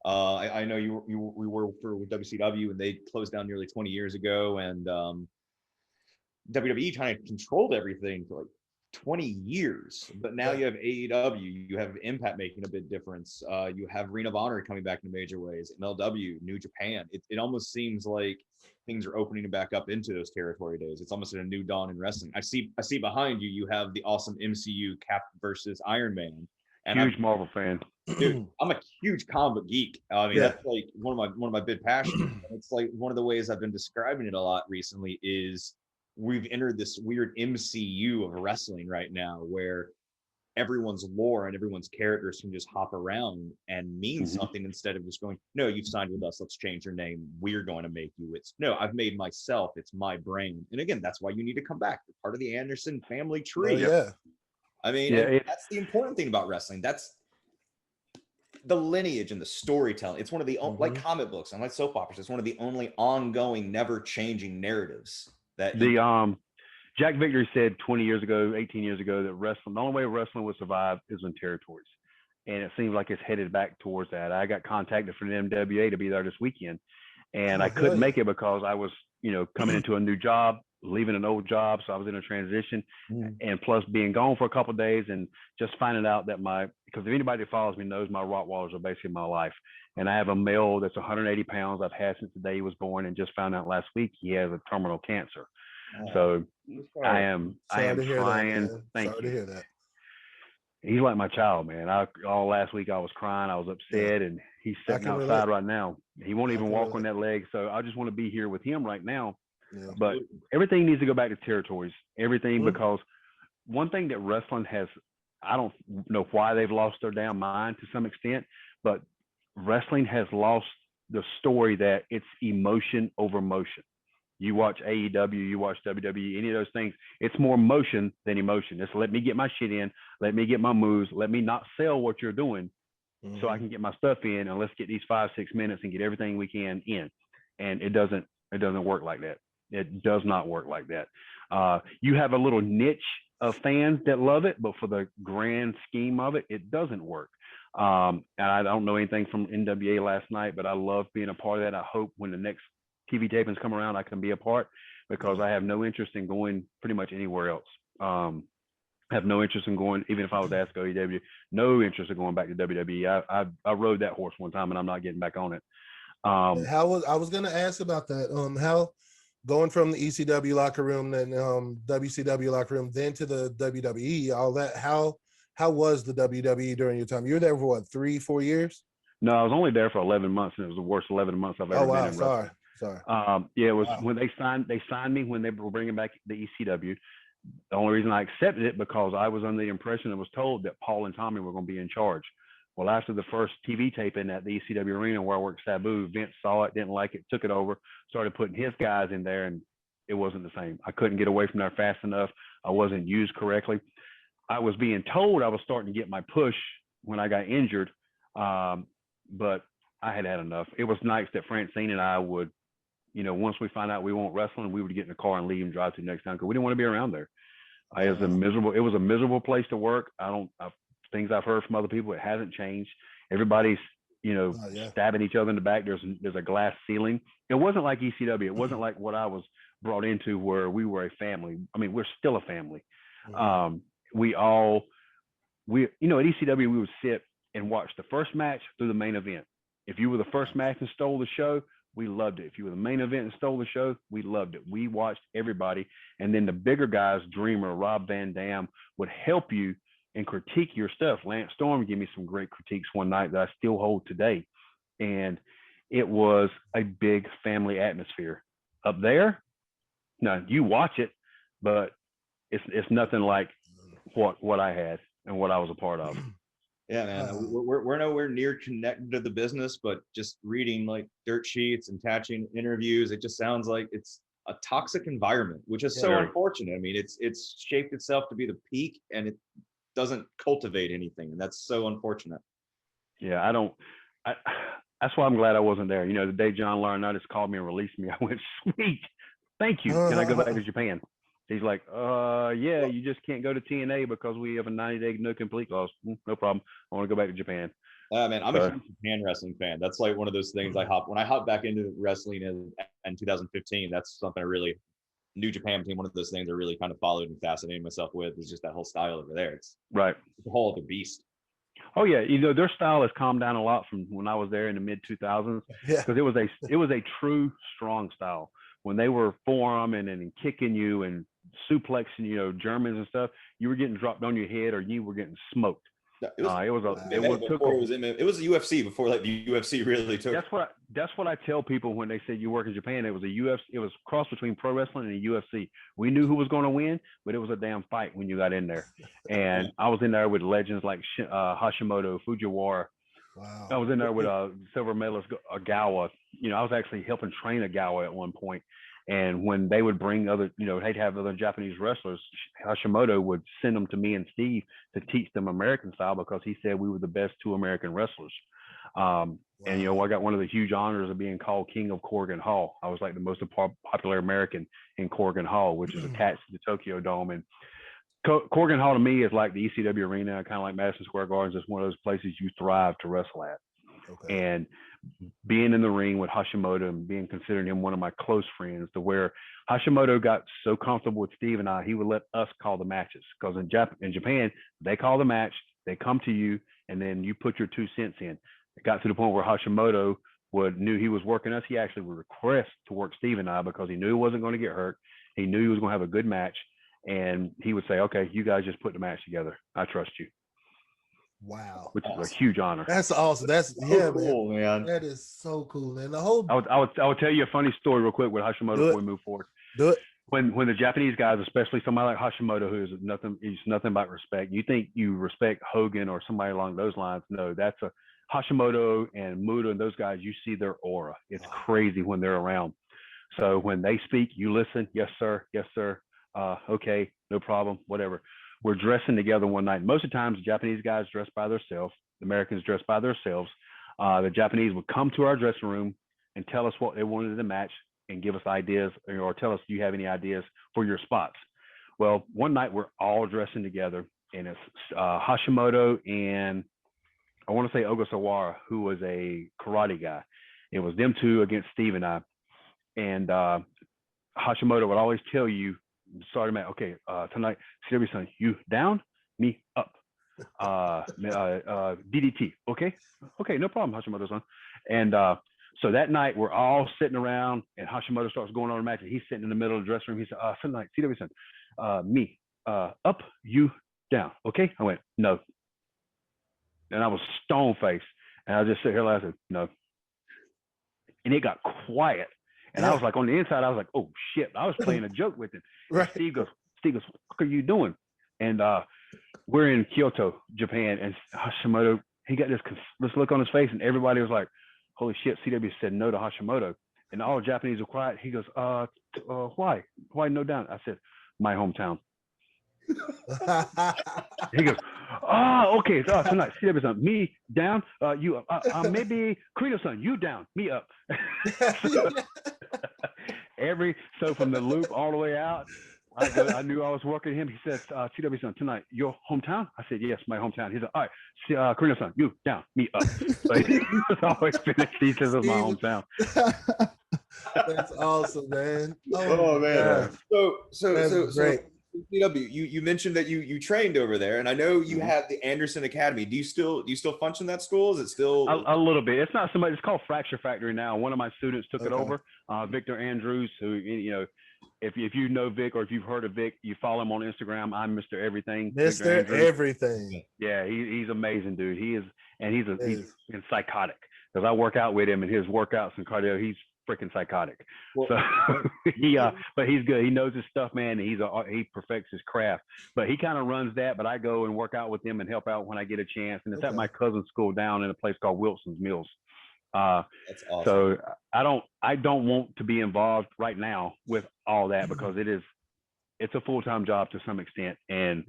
Speaker 4: I know we were for WCW and they closed down nearly 20 years ago, and WWE kind of controlled everything for like 20 years, but now you have AEW, you have Impact making a big difference. You have Ring of Honor coming back in major ways, MLW, New Japan. It almost seems like things are opening back up into those territory days. It's almost a new dawn in wrestling. I see behind you, you have the awesome MCU Cap versus Iron Man. And
Speaker 3: huge Marvel fan.
Speaker 4: Dude, I'm a huge comic geek. I mean, that's like one of my big passions. It's like one of the ways I've been describing it a lot recently is we've entered this weird MCU of wrestling right now where everyone's lore and everyone's characters can just hop around and mean something instead of just going, "No, you've signed with us. Let's change your name. We're going to make you." It's, "No, I've made myself. It's my brain." And again, that's why you need to come back. You're part of the Anderson family tree. I mean, that's the important thing about wrestling. That's the lineage and the storytelling. It's one of the like comic books and like soap operas. It's one of the only ongoing, never changing narratives.
Speaker 3: Jack Victory said 20 years ago, 18 years ago, that the only way wrestling would survive is in territories. And it seems like it's headed back towards that. I got contacted from the MWA to be there this weekend, and I couldn't make it because I was, coming into a new job, leaving an old job. So I was in a transition, and plus being gone for a couple of days and just finding out that because if anybody that follows me knows my Rottweilers are basically my life. And I have a male that's 180 pounds I've had since the day he was born, and just found out last week he has a terminal cancer. So I am trying. Thank you.
Speaker 2: To hear that.
Speaker 3: He's like my child, man. All last week I was crying. I was upset, and he's sitting outside right now. He won't even walk on that leg. So I just want to be here with him right now. Yeah. But everything needs to go back to territories. Everything, because one thing that wrestling has, I don't know why they've lost their damn mind to some extent, but wrestling has lost the story that it's emotion over motion. You watch AEW, you watch WWE, any of those things. It's more motion than emotion. It's let me get my shit in, let me get my moves, let me not sell what you're doing, so I can get my stuff in, and let's get these 5-6 minutes and get everything we can in. And it doesn't work like that. It does not work like that. You have a little niche of fans that love it, but for the grand scheme of it, it doesn't work. And I don't know anything from NWA last night, but I love being a part of that. I hope when the next TV tapings come around, I can be a part, because I have no interest in going pretty much anywhere else. I have no interest in going, even if I was asked to go AEW, no interest in going back to WWE. I rode that horse one time and I'm not getting back on it.
Speaker 2: I was going to ask about that. How going from the ECW locker room, then WCW locker room, then to the WWE, all that, how was the WWE during your time? You were there for what, 3-4 years?
Speaker 3: No, I was only there for 11 months, and it was the worst 11 months I've ever been in.
Speaker 2: Sorry.
Speaker 3: Yeah, it was when they signed me when they were bringing back the ECW. The only reason I accepted it because I was under the impression and was told that Paul and Tommy were going to be in charge. Well, after the first TV taping at the ECW arena where I worked Sabu, Vince saw it, didn't like it, took it over, started putting his guys in there, and it wasn't the same. I couldn't get away from there fast enough. I wasn't used correctly. I was being told I was starting to get my push when I got injured, but I had enough. It was nice that Francine and I would, once we find out we won't wrestling, we would get in the car and leave and drive to the next town because we didn't want to be around there. It was a miserable place to work. Things I've heard from other people, it hasn't changed. Everybody's, stabbing each other in the back. There's a glass ceiling. It wasn't like ECW. It wasn't like what I was brought into where we were a family. I mean, we're still a family. At ECW, we would sit and watch the first match through the main event. If you were the first match and stole the show, we loved it. If you were the main event and stole the show, we loved it. We watched everybody. And then the bigger guys, Dreamer, Rob Van Dam, would help you and critique your stuff. Lance Storm gave me some great critiques one night that I still hold today. And it was a big family atmosphere. Up there, no, you watch it, but it's nothing like what I had and what I was a part of.
Speaker 4: Yeah, man, we're nowhere near connected to the business, but just reading like dirt sheets and attaching interviews, it just sounds like it's a toxic environment, which is so unfortunate. I mean, it's shaped itself to be the peak, and it doesn't cultivate anything, and that's so unfortunate.
Speaker 3: Yeah, that's why I'm glad I wasn't there. The day John Laurinaitis called me and released me, I went, sweet, thank you. Can I go back to Japan? He's like, yeah, you just can't go to TNA because we have a 90-day no complete clause. No problem. I want to go back to Japan.
Speaker 4: Man, I'm a huge Japan wrestling fan. That's like one of those things when I hopped back into wrestling in 2015, that's something I really, New Japan became one of those things I really kind of followed and fascinated myself with, is just that whole style over there. It's
Speaker 3: right.
Speaker 4: It's a whole other beast.
Speaker 3: Oh yeah, their style has calmed down a lot from when I was there in the mid 2000s.
Speaker 2: Yeah,
Speaker 3: because it was a true strong style. When they were forearming and kicking you and suplexing, Germans and stuff, you were getting dropped on your head or you were getting smoked.
Speaker 4: It was the UFC before like the UFC really took.
Speaker 3: That's what I tell people when they say you work in Japan. It was a UFC. It was a cross between pro wrestling and a UFC. We knew who was going to win, but it was a damn fight when you got in there. And I was in there with legends like Hashimoto, Fujiwara.
Speaker 2: Wow.
Speaker 3: I was in there with silver medalist Agawa. I was actually helping train Agawa at one point. And when they would bring they'd have other Japanese wrestlers, Hashimoto would send them to me and Steve to teach them American style because he said we were the best two American wrestlers. Wow. And, I got one of the huge honors of being called King of Corrigan Hall. I was like the most popular American in Corrigan Hall, which is attached to the Tokyo Dome. And Corrigan Hall to me is like the ECW arena, kind of like Madison Square Gardens. It's one of those places you thrive to wrestle at. Okay. And being in the ring with Hashimoto and being considered him one of my close friends, to where Hashimoto got so comfortable with Steve and I, he would let us call the matches. Because in Japan, they call the match, they come to you, and then you put your 2 cents in. It got to the point where Hashimoto knew he was working us. He actually would request to work Steve and I because he knew he wasn't going to get hurt. He knew he was going to have a good match. And he would say, okay, you guys just put the match together. I trust you.
Speaker 2: Wow.
Speaker 3: Which is a huge honor.
Speaker 2: That's awesome. That's
Speaker 4: cool, man.
Speaker 2: That is so cool, man. The whole
Speaker 3: I would tell you a funny story real quick with Hashimoto before we move forward.
Speaker 2: Do it.
Speaker 3: When the Japanese guys, especially somebody like Hashimoto, who's nothing but respect. You think you respect Hogan or somebody along those lines. No, that's a Hashimoto and Muda and those guys, you see their aura. It's crazy when they're around. So when they speak, you listen. Yes, sir. Yes, sir. Okay, no problem. Whatever. We're dressing together one night. Most of the times, the Japanese guys dress by themselves. The Americans dress by themselves. The Japanese would come to our dressing room and tell us what they wanted in the match and give us ideas, or tell us, do you have any ideas for your spots? Well, one night we're all dressing together, and it's Hashimoto and I want to say Ogasawara, who was a karate guy. It was them two against Steve and I. And Hashimoto would always tell you, sorry, man, okay, tonight, CW-san, you down, me up. DDT, okay? Okay, no problem, Hashimoto-san. And so that night, we're all sitting around, and Hashimoto starts going on the match, and he's sitting in the middle of the dressing room. He said, tonight, CW-san, me, up, you down, okay? I went, no. And I was stone-faced, and I just sit here and I said, no. And it got quiet. And I was like, on the inside, I was like, oh, shit. I was playing a joke with him. Right. Steve goes, what are you doing? And we're in Kyoto, Japan, and Hashimoto, he got this look on his face, and everybody was like, holy shit, CW said no to Hashimoto. And all Japanese were quiet. He goes, why? Why no down? I said, my hometown. He goes, okay, tonight, CW-san, me down, you up. Maybe Karino-san, you down, me up. So from the loop all the way out, I knew I was working him. He said, CW-san, tonight, your hometown? I said, yes, my hometown. He said, all right, Karino-san, you down, me up. So he was always finished. He says it's my hometown.
Speaker 2: That's awesome, man.
Speaker 4: Oh man. So
Speaker 2: great.
Speaker 4: CW, you mentioned that you trained over there, and I know you have the Anderson Academy. Do you still function that school? Is it still
Speaker 3: a little bit? It's not so much. It's called Fracture Factory now. One of my students took it over, Victor Andrews, who, you know, if you know Vic, or if you've heard of Vic, you follow him on Instagram. I'm Mr. Everything.
Speaker 2: Mr. Everything.
Speaker 3: Yeah, he's amazing, dude. He is, and he's psychotic, because I work out with him, and his workouts and cardio, he's freaking psychotic. Well, so but he's good. He knows his stuff, man. And he perfects his craft. But he kind of runs that. But I go and work out with him and help out when I get a chance. And it's at my cousin's school down in a place called Wilson's Mills.
Speaker 4: That's awesome.
Speaker 3: So I don't want to be involved right now with all that, because it's a full-time job to some extent, and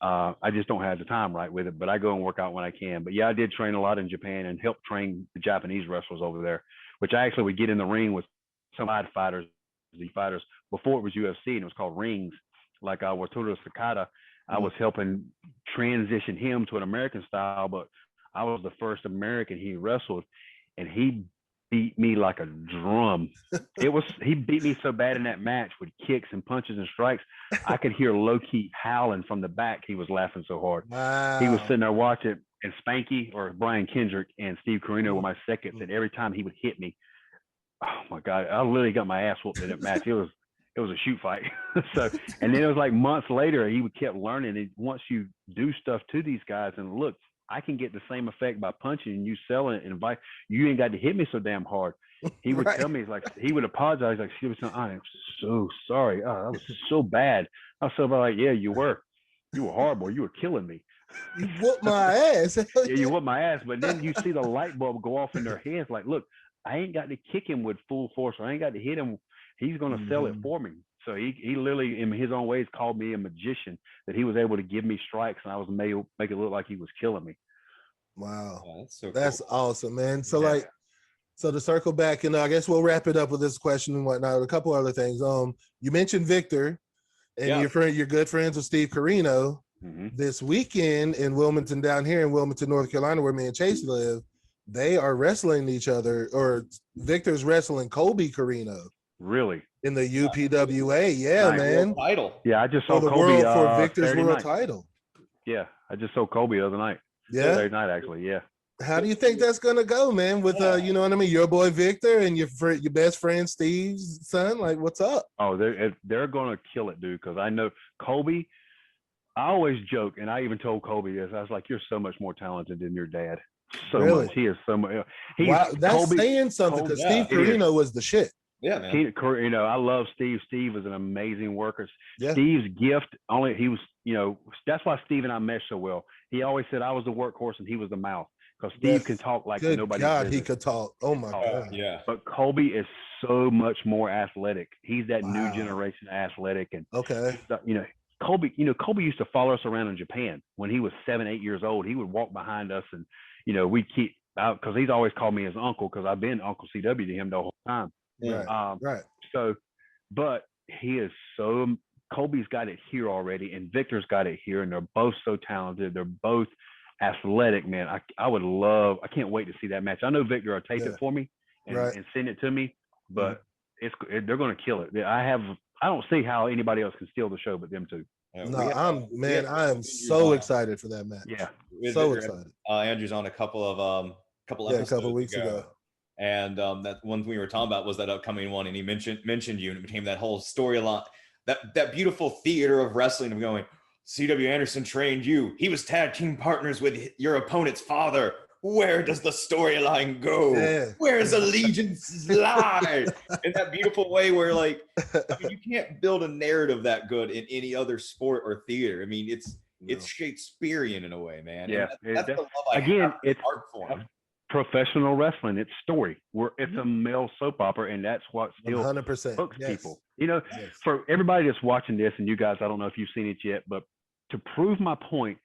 Speaker 3: I just don't have the time right with it. But I go and work out when I can. But yeah, I did train a lot in Japan and help train the Japanese wrestlers over there, which I actually would get in the ring with some fighters before it was UFC, and it was called rings. Like Wataru Sakata, I was helping transition him to an American style, but I was the first American he wrestled, and he beat me like a drum. He beat me so bad in that match with kicks and punches and strikes, I could hear low-key howling from the back. He was laughing so hard. Wow. He was sitting there watching, and Spanky, or Brian Kendrick, and Steve Carino were my seconds, and every time he would hit me, oh my God, I literally got my ass whooped in that match. It was a shoot fight. So, and then it was like months later, he kept learning. And once you do stuff to these guys, and look, I can get the same effect by punching and you selling it, and invite, you ain't got to hit me so damn hard. He would tell me, like, he would apologize, like, I am so sorry. Oh, that was so bad. I was so bad, like, yeah, you were horrible. You were killing me.
Speaker 2: You whooped my ass.
Speaker 3: Yeah, you whooped my ass. But then you see the light bulb go off in their heads, like, look, I ain't got to kick him with full force, or I ain't got to hit him. He's going to sell it for me. So he literally, in his own ways, called me a magician, that he was able to give me strikes, and I was make it look like he was killing me.
Speaker 2: Wow.
Speaker 4: Yeah, that's so
Speaker 2: that's
Speaker 4: cool.
Speaker 2: Awesome, man. So so to circle back, and I guess we'll wrap it up with this question and whatnot. A couple other things. You mentioned Victor, and you're good friends with Steve Carino. This weekend in Wilmington, down here in Wilmington, North Carolina, where me and Chase live, they are wrestling each other, or Victor's wrestling Colby Carino.
Speaker 3: Really?
Speaker 2: In the UPWA, yeah, man.
Speaker 4: Title.
Speaker 3: Yeah, I just saw
Speaker 2: the
Speaker 3: Colby
Speaker 2: for Victor's
Speaker 3: Saturday
Speaker 2: world
Speaker 3: night.
Speaker 2: title.
Speaker 3: Yeah, I just saw Colby the other night.
Speaker 2: Yeah,
Speaker 3: Saturday night, actually. Yeah.
Speaker 2: How do you think that's gonna go, man? With you know what I mean, your boy Victor and your best friend Steve's son. Like, what's up?
Speaker 3: Oh, they're gonna kill it, dude. Because I know Colby. I always joke, and I even told Colby this. I was like, "You're so much more talented than your dad. So much. He is so much."
Speaker 2: Wow, that's saying something, because Steve Carino was the shit.
Speaker 4: Yeah, man.
Speaker 3: I love Steve. Steve is an amazing worker.
Speaker 2: Yeah.
Speaker 3: Steve's gift, he was, that's why Steve and I mesh so well. He always said I was the workhorse and he was the mouth, because Steve can talk like
Speaker 2: Good
Speaker 3: nobody's
Speaker 2: God,
Speaker 3: business.
Speaker 2: he could talk. Oh my God.
Speaker 4: Yeah.
Speaker 3: But Colby is so much more athletic. He's that new
Speaker 2: Wow.
Speaker 3: generation athletic, and
Speaker 2: Okay.
Speaker 3: Colby used to follow us around in Japan when he was 7, 8 years old. He would walk behind us, and we keep out, because he's always called me his uncle, because I've been Uncle CW to him the whole time.
Speaker 2: Right. Right.
Speaker 3: So, but he is so. Colby's got it here already, and Victor's got it here, and they're both so talented. They're both athletic, man. I can't wait to see that match. I know Victor will tape it for me and send it to me, but they're going to kill it. I don't see how anybody else can steal the show but them two.
Speaker 2: No, I am so excited for that match.
Speaker 3: Yeah,
Speaker 2: so excited.
Speaker 4: Andrew's on a couple episodes
Speaker 2: a couple weeks ago.
Speaker 4: And that one we were talking about was that upcoming one, and he mentioned you, and it became that whole storyline, that beautiful theater of wrestling of going, C.W. Anderson trained you. He was tag team partners with your opponent's father. Where does the storyline go? Yeah. Where does allegiance lie? In that beautiful way where, like, you can't build a narrative that good in any other sport or theater. I mean, it's Shakespearean in a way, man.
Speaker 3: Yeah,
Speaker 4: that's the love I have for
Speaker 3: it's
Speaker 4: art form.
Speaker 3: Professional wrestling. It's story. It's a male soap opera, and that's what still
Speaker 2: 100%
Speaker 3: hooks people. For everybody that's watching this, and you guys, I don't know if you've seen it yet, but to prove my point,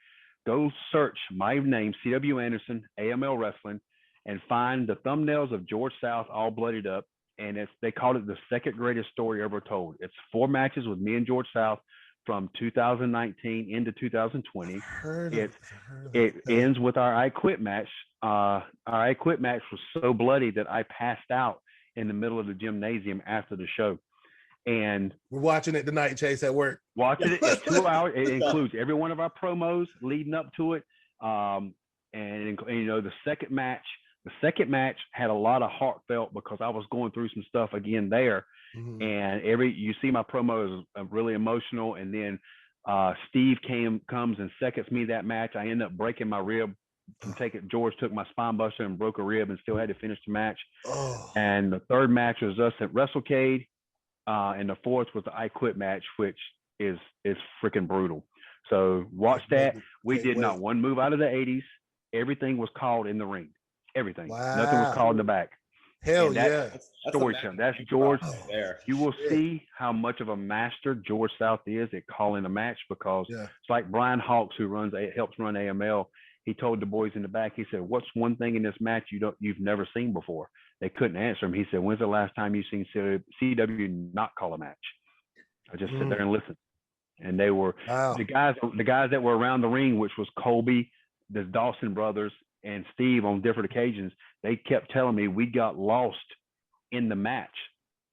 Speaker 3: go search my name, CW Anderson, AML Wrestling, and find the thumbnails of George South all bloodied up. And they called it the second greatest story ever told. It's 4 matches with me and George South from 2019 into 2020. It ends with our I Quit match. Our I Quit match was so bloody that I passed out in the middle of the gymnasium after the show. And
Speaker 2: we're watching it tonight, Chase, at work.
Speaker 3: Watching it in 2 hours. It includes every one of our promos leading up to it. The second match had a lot of heartfelt, because I was going through some stuff again there. Mm-hmm. And you see my promo is really emotional. And then Steve comes and seconds me that match. I end up breaking my rib. George took my spine buster and broke a rib and still had to finish the match. And the third match was us at WrestleCade. And the fourth was the I Quit match, which is freaking brutal. So watch that. We did not one move out of the 80s. Everything was called in the ring. Everything. Wow. Nothing was called in the back.
Speaker 2: Hell yeah.
Speaker 3: Storytelling. That's George. There. You will see how much of a master George South is at calling a match, because it's like Brian Hawks, who helps run AML. He told the boys in the back, he said, "What's one thing in this match you've never seen before?" They couldn't answer him. He said, "When's the last time you've seen CW not call a match?" I just sit there and listen. And they were the guys that were around the ring, which was Colby, the Dawson brothers, and Steve on different occasions. They kept telling me we got lost in the match.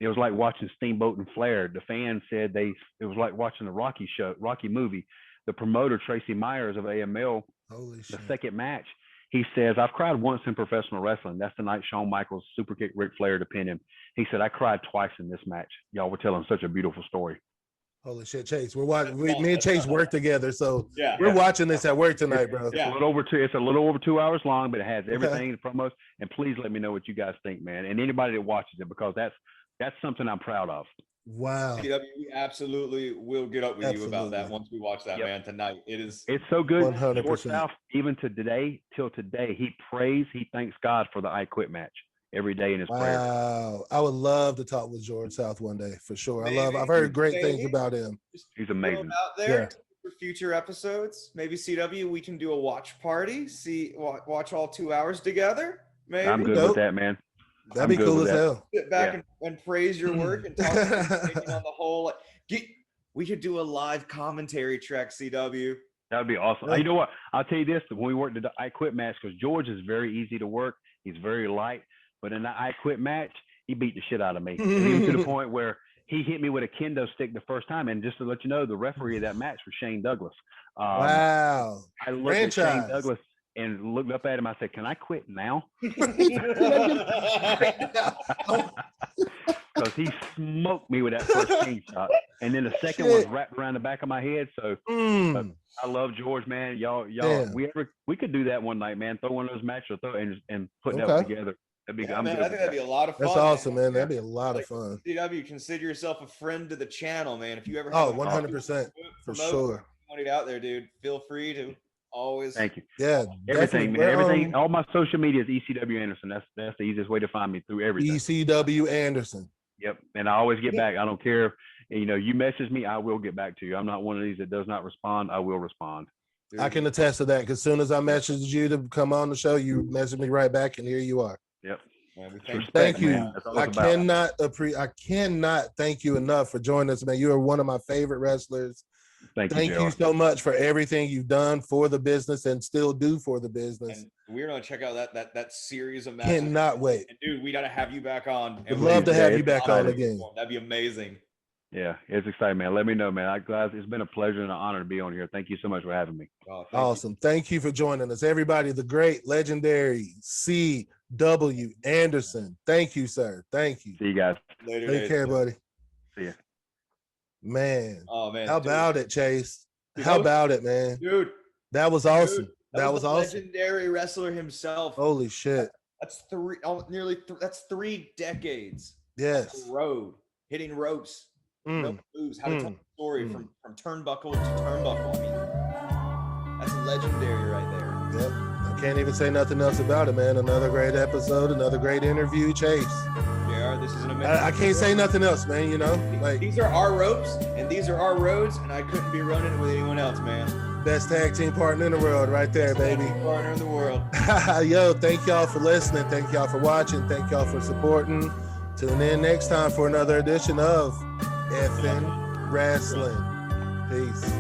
Speaker 3: It was like watching Steamboat and Flair. The fans said it was like watching the Rocky movie. The promoter, Tracy Myers of AML, the second match, he says, "I've cried once in professional wrestling. That's the night Shawn Michaels super kicked Ric Flair to pin him." He said, "I cried twice in this match." Y'all were telling such a beautiful story.
Speaker 2: Holy shit, Chase! We're watching. Me and Chase work together, so we're watching this at work tonight, bro.
Speaker 3: It's a little over 2 hours long, but it has everything, the promos. And please let me know what you guys think, man, and anybody that watches it, because that's something I'm proud of.
Speaker 2: Wow.
Speaker 4: We absolutely will get up with you about that once we watch that, man, tonight. It's
Speaker 3: so good.
Speaker 2: 100%.
Speaker 3: George South, even till today, he thanks God for the I Quit match every day in his prayer.
Speaker 2: Wow. I would love to talk with George South one day, for sure. I've heard great things about him.
Speaker 3: He's amazing.
Speaker 4: Out there for future episodes. Maybe CW, we can do a watch party, watch all 2 hours together. Maybe.
Speaker 3: I'm good with that, man.
Speaker 2: That'd be cool as hell.
Speaker 4: Sit back and praise your work and talk on the whole. We could do a live commentary track, CW.
Speaker 3: That would be awesome. You know what? I'll tell you this: when we worked the I Quit match, because George is very easy to work, he's very light. But in the I Quit match, he beat the shit out of me, even to the point where he hit me with a kendo stick the first time. And just to let you know, the referee of that match was Shane Douglas.
Speaker 2: Wow!
Speaker 3: I looked at Shane Douglas and looked up at him. I said, "Can I quit now?" Because he smoked me with that first king shot, and then the second one wrapped around the back of my head. So I love George, man. Y'all, we could do that one night, man. Throw one of those matches and put that together.
Speaker 4: I think that'd be a lot of fun.
Speaker 2: That's awesome, man. That'd be a lot of fun.
Speaker 4: CW, consider yourself a friend to the channel, man. If you ever
Speaker 2: 100% for sure.
Speaker 4: Want it out there, dude? Feel free to Always.
Speaker 3: Thank you.
Speaker 2: Yeah,
Speaker 3: Everything,
Speaker 2: definitely.
Speaker 3: man. Everything. All my social media is ECW Anderson. That's the easiest way to find me through everything.
Speaker 2: ECW Anderson.
Speaker 3: Yep. And I always get back. I don't care if you message me, I will get back to you. I'm not one of these that does not respond. I will respond.
Speaker 4: Dude,
Speaker 2: I can attest to that because as soon as I messaged you to come on the show, you messaged me right back, and here you are.
Speaker 3: Yep.
Speaker 4: man, we
Speaker 3: Respect,
Speaker 2: Thank you.
Speaker 3: man. That's all
Speaker 2: I
Speaker 3: it's about.
Speaker 2: cannot thank you enough for joining us, man. You are one of my favorite wrestlers.
Speaker 3: Thank
Speaker 2: Thank
Speaker 3: you,
Speaker 2: you
Speaker 3: JR.
Speaker 2: so much for everything you've done for the business and still do for the business.
Speaker 4: And we're gonna check out that series of matches.
Speaker 2: Cannot wait.
Speaker 4: And dude, we gotta have you back on.
Speaker 2: Would love to
Speaker 3: Yeah,
Speaker 2: have you
Speaker 3: it's
Speaker 2: back on
Speaker 3: exciting.
Speaker 2: again.
Speaker 4: That'd be amazing.
Speaker 3: Yeah, it's exciting, man. Let me know, man. Guys, it's been a pleasure and an honor to be on here. Thank you so much for having me.
Speaker 4: Oh, thank you.
Speaker 2: Awesome. Thank you for joining us. Everybody, the great, legendary C.W. Anderson. Thank you, sir. Thank you.
Speaker 3: See you guys.
Speaker 4: Later.
Speaker 2: Take
Speaker 4: days.
Speaker 2: care, buddy.
Speaker 3: See ya.
Speaker 2: Man,
Speaker 4: Oh man.
Speaker 2: how
Speaker 4: dude.
Speaker 2: about it, Chase?
Speaker 4: Dude,
Speaker 2: How
Speaker 4: that was-
Speaker 2: about it, man?
Speaker 4: Dude,
Speaker 2: That was awesome.
Speaker 4: dude,
Speaker 2: That was
Speaker 4: the
Speaker 2: awesome.
Speaker 4: legendary wrestler himself.
Speaker 2: Holy shit.
Speaker 4: That's that's 3 decades.
Speaker 2: Yes.
Speaker 4: Road, hitting ropes, no
Speaker 2: Mm.
Speaker 4: moves. How to tell
Speaker 2: Mm.
Speaker 4: the story
Speaker 2: Mm.
Speaker 4: from turnbuckle to turnbuckle. I mean, that's legendary right there.
Speaker 2: Yep. I can't even say nothing else about it, man. Another great episode, another great interview, Chase.
Speaker 4: JR, this is an amazing.
Speaker 2: I can't say nothing else, man. You know, like
Speaker 4: These are our ropes and these are our roads, and I couldn't be running it with anyone else, man.
Speaker 2: best tag team partner in the world right there, baby.
Speaker 4: Partner in the world.
Speaker 2: Yo, thank y'all for listening. Thank y'all for watching. Thank y'all for supporting. Tune in next time for another edition of F'N Wrassling. Peace.